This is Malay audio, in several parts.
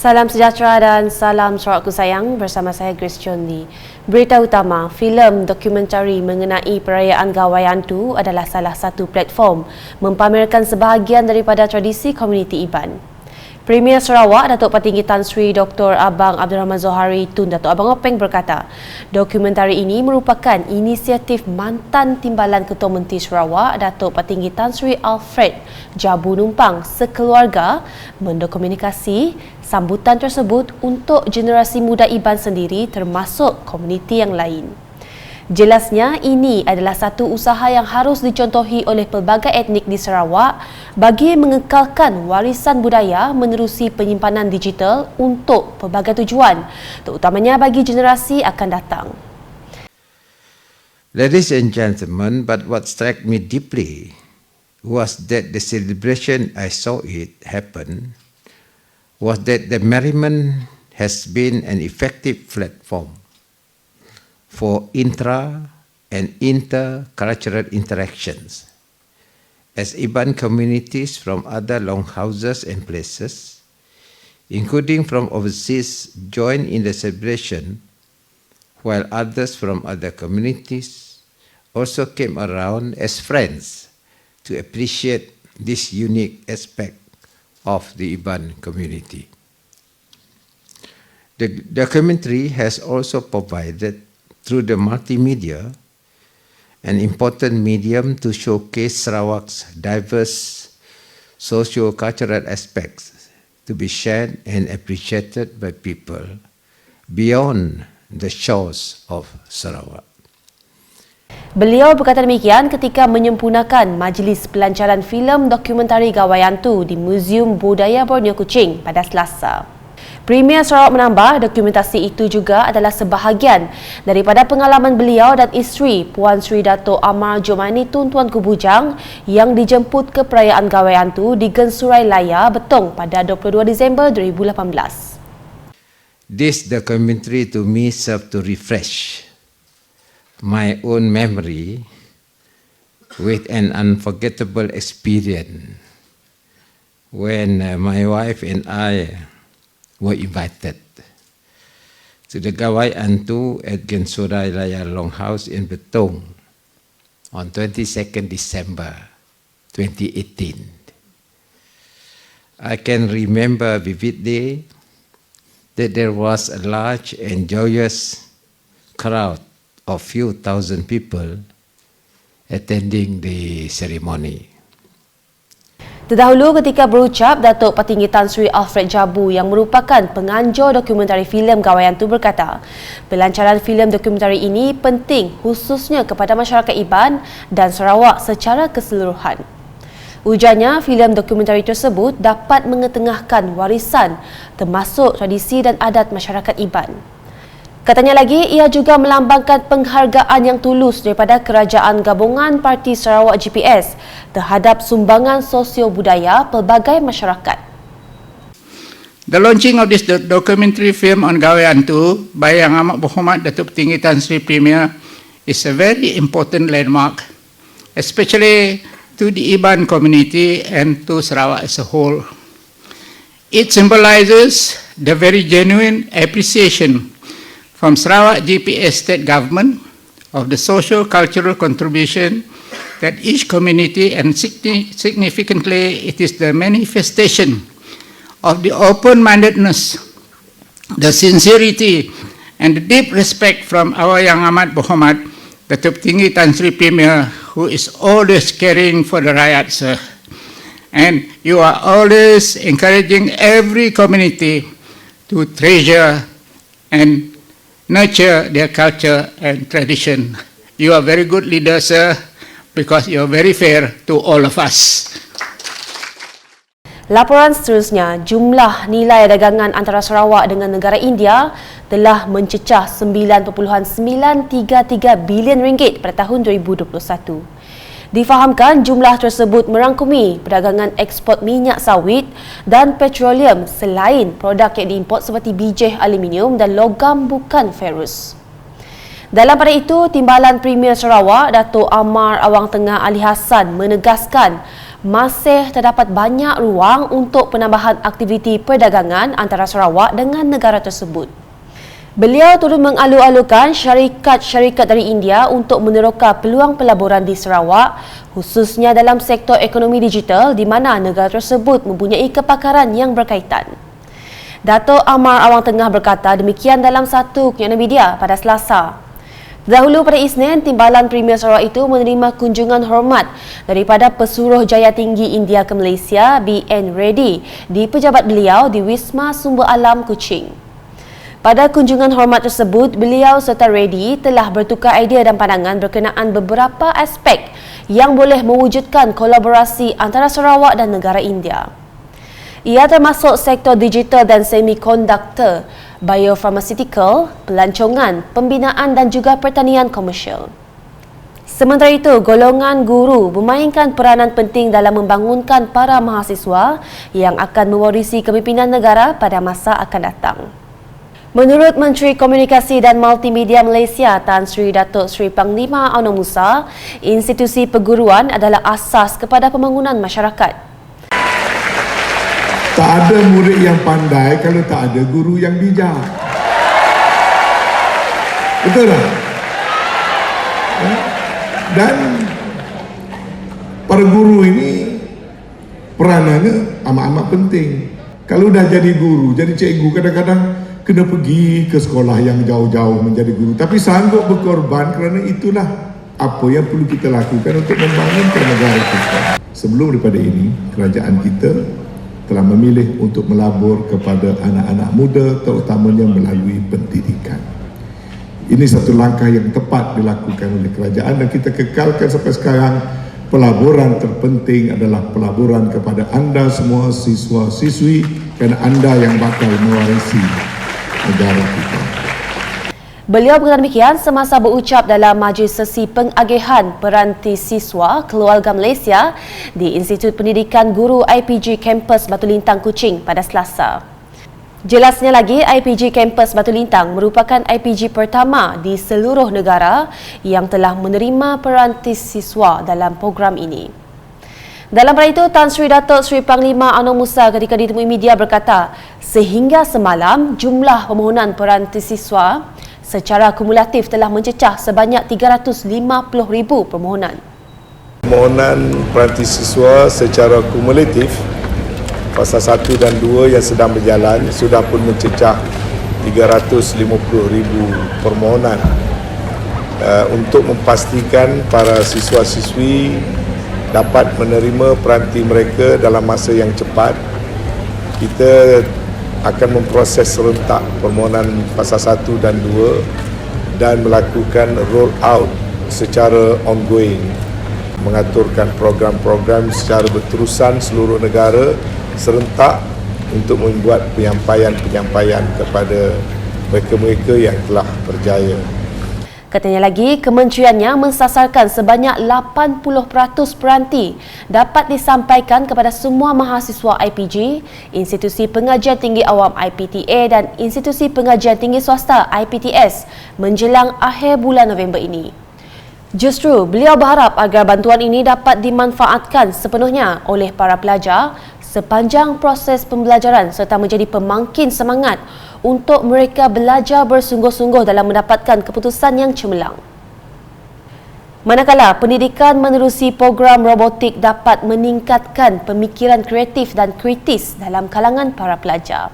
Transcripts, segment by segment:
Salam sejahtera dan salam Sarawakku sayang, bersama saya Grace Chondi. Berita utama, filem dokumentari mengenai perayaan Gawaian Tu adalah salah satu platform mempamerkan sebahagian daripada tradisi komuniti Iban. Premier Sarawak Datuk Patinggi Tan Sri Dr. Abang Abdul Rahman Zohari Tun Datuk Abang Openg berkata, dokumentari ini merupakan inisiatif mantan Timbalan Ketua Menteri Sarawak Datuk Patinggi Tan Sri Alfred Jabu Numpang sekeluarga mendokumentasi sambutan tersebut untuk generasi muda Iban sendiri termasuk komuniti yang lain. Jelasnya, ini adalah satu usaha yang harus dicontohi oleh pelbagai etnik di Sarawak bagi mengekalkan warisan budaya menerusi penyimpanan digital untuk pelbagai tujuan, terutamanya bagi generasi akan datang. Ladies and gentlemen, but what struck me deeply was that the celebration I saw it happen was that the merriment has been an effective platform for intra and intercultural interactions, as Iban communities from other longhouses and places, including from overseas, join in the celebration, while others from other communities also came around as friends to appreciate this unique aspect of the Iban community. The documentary has also provided, through the multimedia, an important medium to showcase Sarawak's diverse socio-cultural aspects to be shared and appreciated by people beyond the shores of Sarawak. Beliau berkata demikian ketika menyempurnakan majlis pelancaran filem dokumentari Gawaian Tu di Muzium Budaya Borneo Kuching pada Selasa. Premier Sarawak menambah, dokumentasi itu juga adalah sebahagian daripada pengalaman beliau dan isteri Puan Sri Dato' Amar Jomani Tun Tuanku Bujang yang dijemput ke perayaan Gawaian Tu di Gensurai Laya, Betong pada 22 Disember 2018. This documentary to me served to refresh my own memory with an unforgettable experience when my wife and I were invited to the Gawaian Tu at Gensurai Laya Longhouse in Betong on 22nd December 2018. I can remember vividly that there was a large and joyous crowd of few thousand people attending the ceremony. Terdahulu ketika berucap, Datuk Patinggi Tan Sri Alfred Jabu yang merupakan penganjur dokumentari filem Gawaian Tu berkata, pelancaran filem dokumentari ini penting khususnya kepada masyarakat Iban dan Sarawak secara keseluruhan. Ujarnya, filem dokumentari tersebut dapat mengetengahkan warisan termasuk tradisi dan adat masyarakat Iban. Katanya lagi, ia juga melambangkan penghargaan yang tulus daripada Kerajaan Gabungan Parti Sarawak GPS terhadap sumbangan sosio-budaya pelbagai masyarakat. The launching of this documentary film on Gawaian Tu by Yang Amat Berhormat Datuk Patinggi Tan Sri Premier is a very important landmark, especially to the Iban community and to Sarawak as a whole. It symbolizes the very genuine appreciation from Sarawak GPS state government of the social-cultural contribution that each community, and significantly it is the manifestation of the open-mindedness, the sincerity and the deep respect from our Yang Amat Berhormat Datuk Patinggi Tan Sri Premier, who is always caring for the rakyat, sir. And you are always encouraging every community to treasure and nurture their culture and tradition. You are very good leader, sir, because you are very fair to all of us. Laporan seterusnya, jumlah nilai dagangan antara Sarawak dengan negara India telah mencecah RM9.933 bilion pada tahun 2021. Difahamkan jumlah tersebut merangkumi perdagangan ekspor minyak sawit dan petroleum selain produk yang diimport seperti bijih aluminium dan logam bukan ferus. Dalam pada itu, Timbalan Premier Sarawak Dato' Amar Awang Tengah Ali Hassan menegaskan masih terdapat banyak ruang untuk penambahan aktiviti perdagangan antara Sarawak dengan negara tersebut. Beliau turut mengalu-alukan syarikat-syarikat dari India untuk meneroka peluang pelaburan di Sarawak, khususnya dalam sektor ekonomi digital di mana negara tersebut mempunyai kepakaran yang berkaitan. Dato' Amar Awang Tengah berkata demikian dalam satu kenyataan media pada Selasa. Dahulu pada Isnin, Timbalan Premier Sarawak itu menerima kunjungan hormat daripada Pesuruh Jaya Tinggi India ke Malaysia, B.N. Reddy, di pejabat beliau di Wisma Sumber Alam Kuching. Pada kunjungan hormat tersebut, beliau serta Reddy telah bertukar idea dan pandangan berkenaan beberapa aspek yang boleh mewujudkan kolaborasi antara Sarawak dan negara India. Ia termasuk sektor digital dan semikonduktor, biopharmaceutical, pelancongan, pembinaan dan juga pertanian komersial. Sementara itu, golongan guru memainkan peranan penting dalam membangunkan para mahasiswa yang akan mewarisi kepimpinan negara pada masa akan datang. Menurut Menteri Komunikasi dan Multimedia Malaysia Tan Sri Datuk Sri Panglima Anwar Musa, institusi perguruan adalah asas kepada pembangunan masyarakat. Tak ada murid yang pandai kalau tak ada guru yang bijak. Betul tak? Dan para guru ini peranannya amat-amat penting. Kalau dah jadi guru, jadi cikgu, kadang-kadang kena pergi ke sekolah yang jauh-jauh menjadi guru. Tapi sanggup berkorban kerana itulah apa yang perlu kita lakukan untuk membangunkan negara kita. Sebelum daripada ini, kerajaan kita telah memilih untuk melabur kepada anak-anak muda, terutamanya melalui pendidikan. Ini satu langkah yang tepat dilakukan oleh kerajaan dan kita kekalkan sampai sekarang. Pelaburan terpenting adalah pelaburan kepada anda semua siswa-siswi, kerana anda yang bakal mewarisi negara kita. Beliau berkata demikian semasa berucap dalam majlis sesi pengagihan peranti siswa keluarga Malaysia di Institut Pendidikan Guru IPG Kampus Batu Lintang Kuching pada Selasa. Jelasnya lagi, IPG Kampus Batu Lintang merupakan IPG pertama di seluruh negara yang telah menerima peranti siswa dalam program ini. Dalam pada itu, Tan Sri Datuk Sri Panglima Anwar Musa ketika ditemui media berkata, sehingga semalam jumlah permohonan peranti siswa secara kumulatif telah mencecah sebanyak 350,000 permohonan. Permohonan peranti siswa secara kumulatif fasa 1 dan 2 yang sedang berjalan sudah pun mencecah 350,000 permohonan. Untuk memastikan para siswa-siswi dapat menerima peranti mereka dalam masa yang cepat, kita akan memproses serentak permohonan fasa 1 dan 2 dan melakukan roll out secara ongoing, mengaturkan program-program secara berterusan seluruh negara serentak untuk membuat penyampaian-penyampaian kepada mereka-mereka yang telah berjaya. Katanya lagi, kementeriannya mensasarkan sebanyak 80% peranti dapat disampaikan kepada semua mahasiswa IPG, Institusi Pengajian Tinggi Awam IPTA dan Institusi Pengajian Tinggi Swasta IPTS menjelang akhir bulan November ini. Justru, beliau berharap agar bantuan ini dapat dimanfaatkan sepenuhnya oleh para pelajar sepanjang proses pembelajaran serta menjadi pemangkin semangat untuk mereka belajar bersungguh-sungguh dalam mendapatkan keputusan yang cemerlang. Manakala pendidikan menerusi program robotik dapat meningkatkan pemikiran kreatif dan kritis dalam kalangan para pelajar.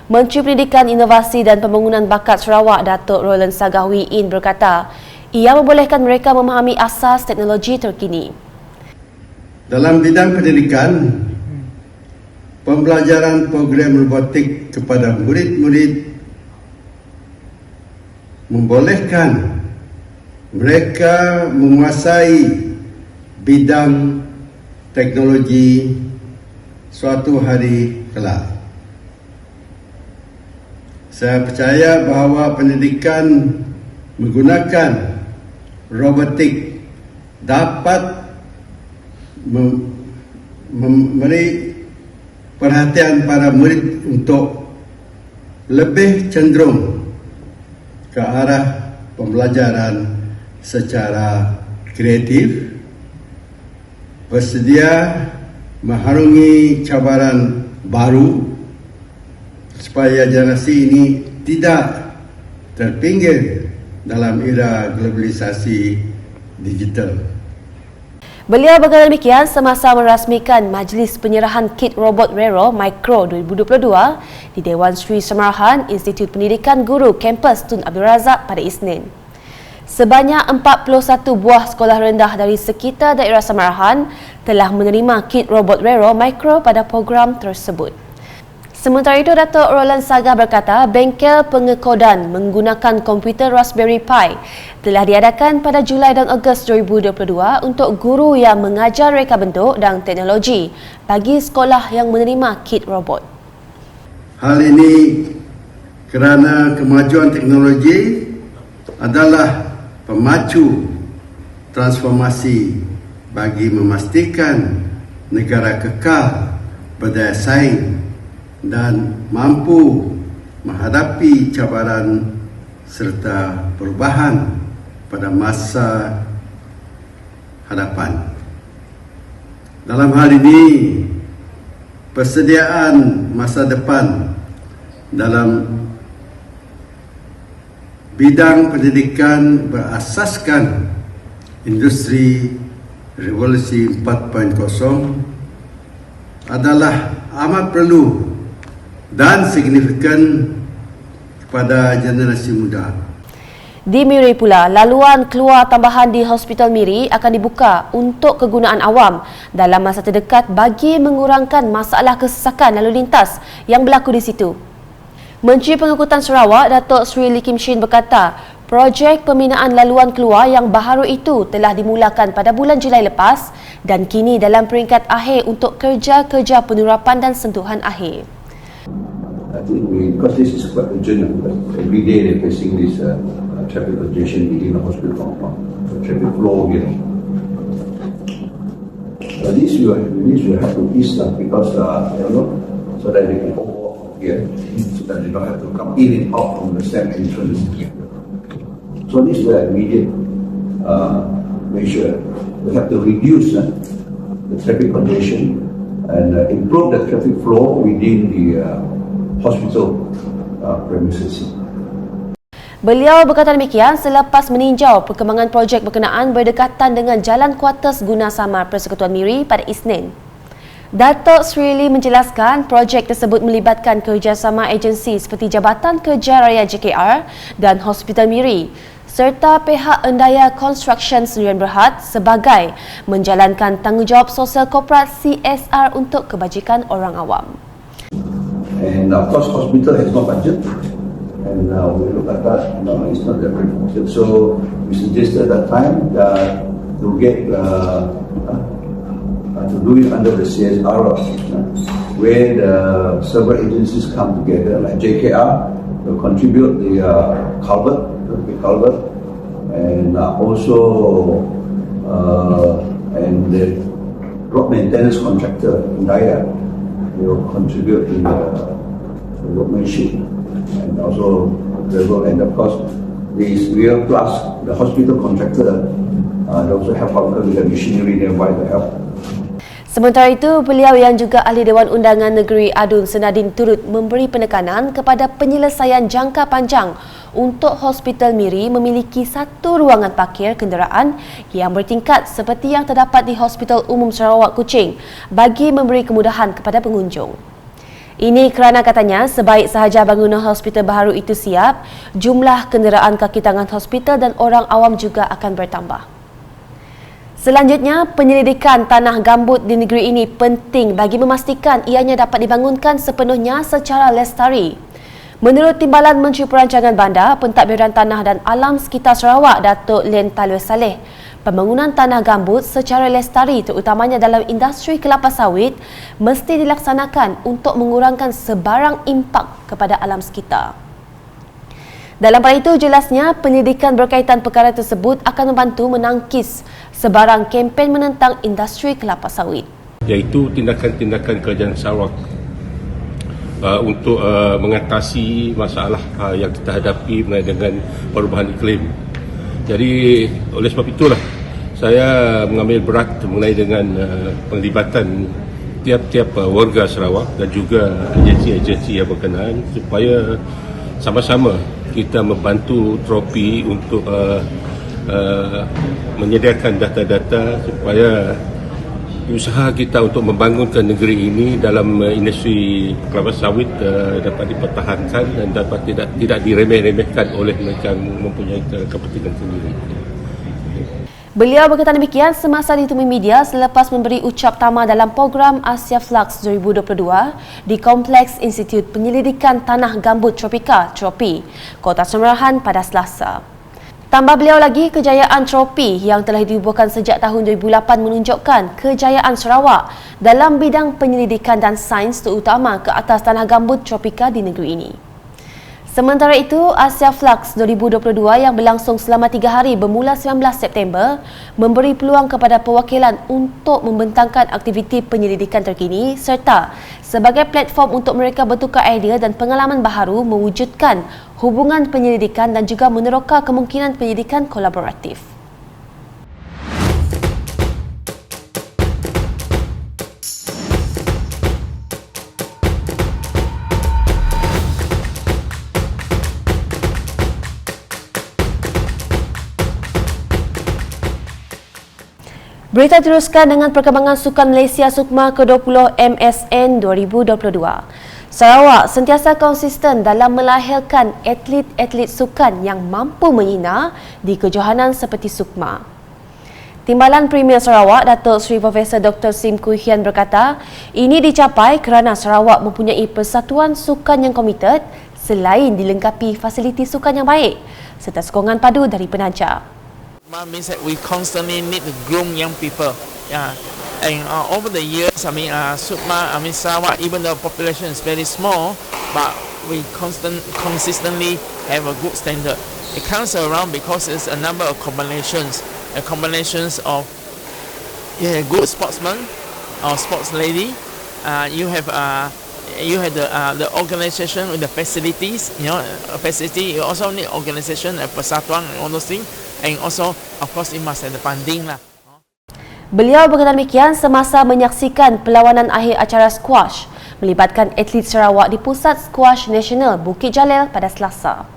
Menteri Pendidikan, Inovasi dan Pembangunan Bakat Sarawak Datuk Roland Sagahwi In berkata, ia membolehkan mereka memahami asas teknologi terkini. Dalam bidang pendidikan, pembelajaran program robotik kepada murid-murid membolehkan mereka menguasai bidang teknologi suatu hari kelak. Saya percaya bahawa pendidikan menggunakan robotik dapat memberi perhatian para murid untuk lebih cenderung ke arah pembelajaran secara kreatif, bersedia mengharungi cabaran baru supaya generasi ini tidak terpinggir dalam era globalisasi digital. Beliau berkata demikian semasa merasmikan Majlis Penyerahan Kit Robot Rero Micro 2022 di Dewan Sri Samarahan Institut Pendidikan Guru Kampus Tun Abdul Razak pada Isnin. Sebanyak 41 buah sekolah rendah dari sekitar daerah Samarahan telah menerima kit robot Rero Micro pada program tersebut. Sementara itu, Datuk Roland Sagah berkata bengkel pengekodan menggunakan komputer Raspberry Pi telah diadakan pada Julai dan Ogos 2022 untuk guru yang mengajar reka bentuk dan teknologi bagi sekolah yang menerima kit robot. Hal ini kerana kemajuan teknologi adalah pemacu transformasi bagi memastikan negara kekal berdaya saing dan mampu menghadapi cabaran serta perubahan pada masa hadapan. Dalam hal ini, persediaan masa depan dalam bidang pendidikan berasaskan industri revolusi 4.0 adalah amat perlu dan signifikan kepada generasi muda. Di Miri pula, laluan keluar tambahan di Hospital Miri akan dibuka untuk kegunaan awam dalam masa terdekat bagi mengurangkan masalah kesesakan lalu lintas yang berlaku di situ. Menteri Pengangkutan Sarawak, Datuk Seri Lee Kim Shin berkata, projek pembinaan laluan keluar yang baharu itu telah dimulakan pada bulan Julai lepas dan kini dalam peringkat akhir untuk kerja-kerja penerapan dan sentuhan akhir. I think because this is quite urgent, every day they're facing this traffic congestion within the hospital compound, the traffic flow, This will have to ease because, so that they can walk here, so that they don't have to come in and out from the same entrance. So this is an immediate measure. We have to reduce the traffic congestion and improve the traffic flow within the hospital premises. Beliau berkata demikian selepas meninjau perkembangan projek berkenaan berdekatan dengan Jalan Kuartus Guna Samar Persekutuan Miri pada Isnin. Datuk Seri Lee menjelaskan projek tersebut melibatkan kerjasama agensi seperti Jabatan Kerja Raya JKR dan Hospital Miri serta pihak Endaya Construction Sdn Berhad sebagai menjalankan tanggungjawab sosial korporat CSR untuk kebajikan orang awam. And of course, hospital has no budget, and we look at that. It's not that very budget. So we suggested at that time that to get to do it under the CSR, where the several agencies come together, like JKR will contribute the culvert, and also and the road maintenance contractor Endaya will contribute in the workmanship and also the road, and of course this will plus the hospital contractor they also help out with the machinery nearby to help. Sementara itu, beliau yang juga Ahli Dewan Undangan Negeri Adun Senadin turut memberi penekanan kepada penyelesaian jangka panjang untuk Hospital Miri memiliki satu ruangan parkir kenderaan yang bertingkat seperti yang terdapat di Hospital Umum Sarawak Kuching bagi memberi kemudahan kepada pengunjung. Ini kerana katanya sebaik sahaja bangunan hospital baharu itu siap, jumlah kenderaan kaki tangan hospital dan orang awam juga akan bertambah. Selanjutnya, penyelidikan tanah gambut di negeri ini penting bagi memastikan ianya dapat dibangunkan sepenuhnya secara lestari. Menurut Timbalan Menteri Perancangan Bandar, Pentadbiran Tanah dan Alam Sekitar Sarawak, Datuk Len Talwir Saleh, pembangunan tanah gambut secara lestari terutamanya dalam industri kelapa sawit mesti dilaksanakan untuk mengurangkan sebarang impak kepada alam sekitar. Dalam pada itu, jelasnya penyelidikan berkaitan perkara tersebut akan membantu menangkis sebarang kempen menentang industri kelapa sawit. Iaitu tindakan-tindakan kerajaan Sarawak untuk mengatasi masalah yang kita hadapi dengan perubahan iklim. Jadi oleh sebab itulah saya mengambil berat mengenai dengan penglibatan tiap-tiap warga Sarawak dan juga agensi-agensi yang berkenaan supaya sama-sama kita membantu tropi untuk menyediakan data-data supaya usaha kita untuk membangunkan negeri ini dalam industri kelapa sawit dapat dipertahankan dan dapat tidak diremeh-remehkan oleh mereka yang mempunyai kepentingan sendiri. Beliau berkata demikian semasa ditemui media selepas memberi ucap tama dalam program Asia Flux 2022 di Kompleks Institut Penyelidikan Tanah Gambut Tropika, Tropi, Kota Semerahan pada Selasa. Tambah beliau lagi, kejayaan Tropi yang telah dibubuhkan sejak tahun 2008 menunjukkan kejayaan Sarawak dalam bidang penyelidikan dan sains terutama ke atas tanah gambut tropika di negeri ini. Sementara itu, Asia Flux 2022 yang berlangsung selama 3 hari bermula 19 September memberi peluang kepada perwakilan untuk membentangkan aktiviti penyelidikan terkini serta sebagai platform untuk mereka bertukar idea dan pengalaman baharu mewujudkan hubungan penyelidikan dan juga meneroka kemungkinan penyelidikan kolaboratif. Berita teruskan dengan perkembangan Sukan Malaysia Sukma ke-20 MSN 2022. Sarawak sentiasa konsisten dalam melahirkan atlet-atlet sukan yang mampu menyina di kejohanan seperti Sukma. Timbalan Premier Sarawak, Datuk Seri Profesor Dr. Sim Kui Hian berkata, ini dicapai kerana Sarawak mempunyai persatuan sukan yang komited selain dilengkapi fasiliti sukan yang baik serta sokongan padu dari penaja. Means that we constantly need to groom young people. Yeah, and over the years, Sukma, Sarawak, even though the population is very small, but we consistently have a good standard. It comes around because it's a number of combinations of good sportsmen or sports lady. You have the organisation with the facilities. Facility. You also need organisation and persatuan and all those things. And also, of course, it must have the funding lah. Beliau berkata demikian semasa menyaksikan perlawanan akhir acara squash melibatkan atlet Sarawak di Pusat Squash Nasional Bukit Jalil pada Selasa.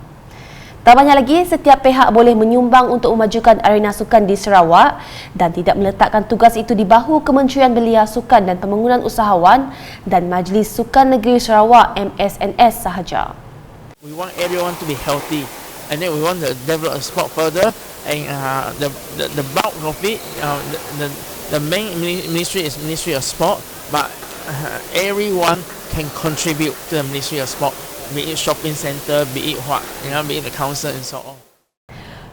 Tambahnya lagi, setiap pihak boleh menyumbang untuk memajukan arena sukan di Sarawak dan tidak meletakkan tugas itu di bahu Kementerian Belia Sukan dan Pembangunan Usahawan dan Majlis Sukan Negeri Sarawak MSNS sahaja. We want everyone to be healthy. And then we want to develop the sport further, and the bulk of it, the main ministry is Ministry of Sport, but everyone can contribute to the Ministry of Sport, be it shopping centre, be it be it the council and so on.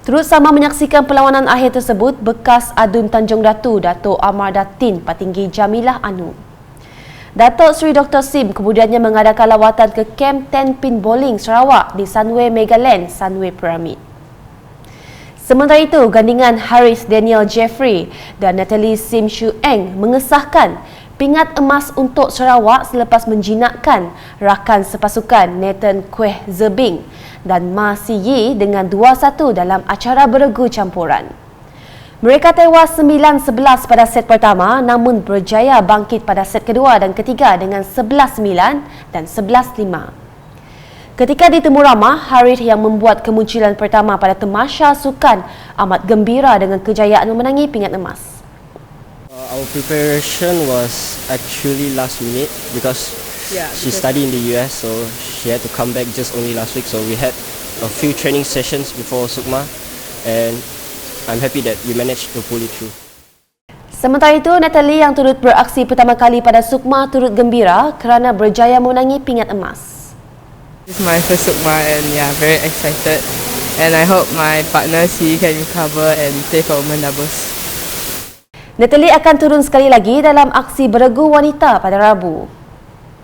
Turut sama menyaksikan perlawanan akhir tersebut, bekas Adun Tanjung Datu, Datuk Amar Datin Patinggi Jamilah Anu. Datuk Seri Dr. Sim kemudiannya mengadakan lawatan ke Kamp 10 Pin Bowling Sarawak di Sunway Megaland, Sunway Pyramid. Sementara itu, gandingan Haris Daniel Jeffrey dan Natalie Sim Shu Eng mengesahkan pingat emas untuk Sarawak selepas menjinakkan rakan sepasukan Nathan Kweh Zebing dan Ma Si Yi dengan 2-1 dalam acara beregu campuran. Mereka tewas 9-11 pada set pertama namun berjaya bangkit pada set kedua dan ketiga dengan 11-9 dan 11-5. Ketika ditemu ramah, Harith yang membuat kemunculan pertama pada Tamasya Sukan amat gembira dengan kejayaan memenangi pingat emas. Our preparation was actually last minute because she studied in the US, so she had to come back just only last week. So we had a few training sessions before Sukma and I'm happy that we managed to pull it through. Sementara itu, Natalie yang turut beraksi pertama kali pada Sukma turut gembira kerana berjaya memenangi pingat emas. This is my first Sukma and very excited. And I hope my partner C can recover and play for women doubles. Natalie akan turun sekali lagi dalam aksi beregu wanita pada Rabu.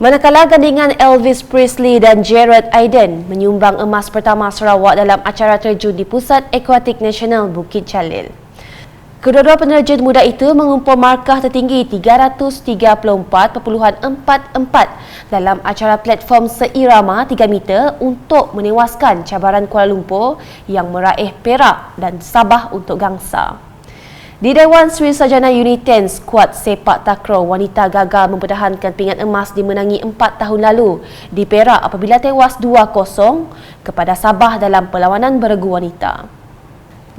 Manakala gandingan Elvis Presley dan Jared Aiden menyumbang emas pertama Sarawak dalam acara terjun di Pusat Akuatik Nasional Bukit Jalil. Kedua-dua penerjun muda itu mengumpul markah tertinggi 334.44 dalam acara platform seirama 3 meter untuk menewaskan cabaran Kuala Lumpur yang meraih perak dan Sabah untuk gangsa. Di Dewan Sri Sarjana Uni-10, skuad sepak takraw wanita gagal mempertahankan pingat emas dimenangi 4 tahun lalu di Perak apabila tewas 2-0 kepada Sabah dalam perlawanan beregu wanita.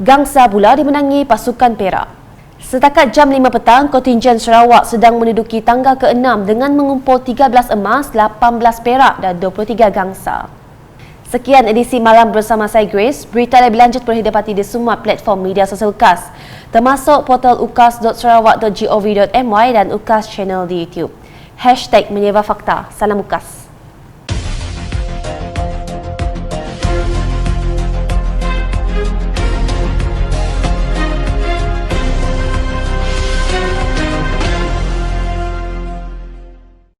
Gangsa pula dimenangi pasukan Perak. Setakat jam 5 petang, kontingen Sarawak sedang menduduki tangga ke-6 dengan mengumpul 13 emas, 18 perak dan 23 gangsa. Sekian edisi malam bersama saya Grace. Berita lebih lanjut boleh didapati di semua platform media sosial UKAS, termasuk portal ukas.sarawak.gov.my dan UKAS channel di YouTube. #Menyebar Fakta. Salam UKAS.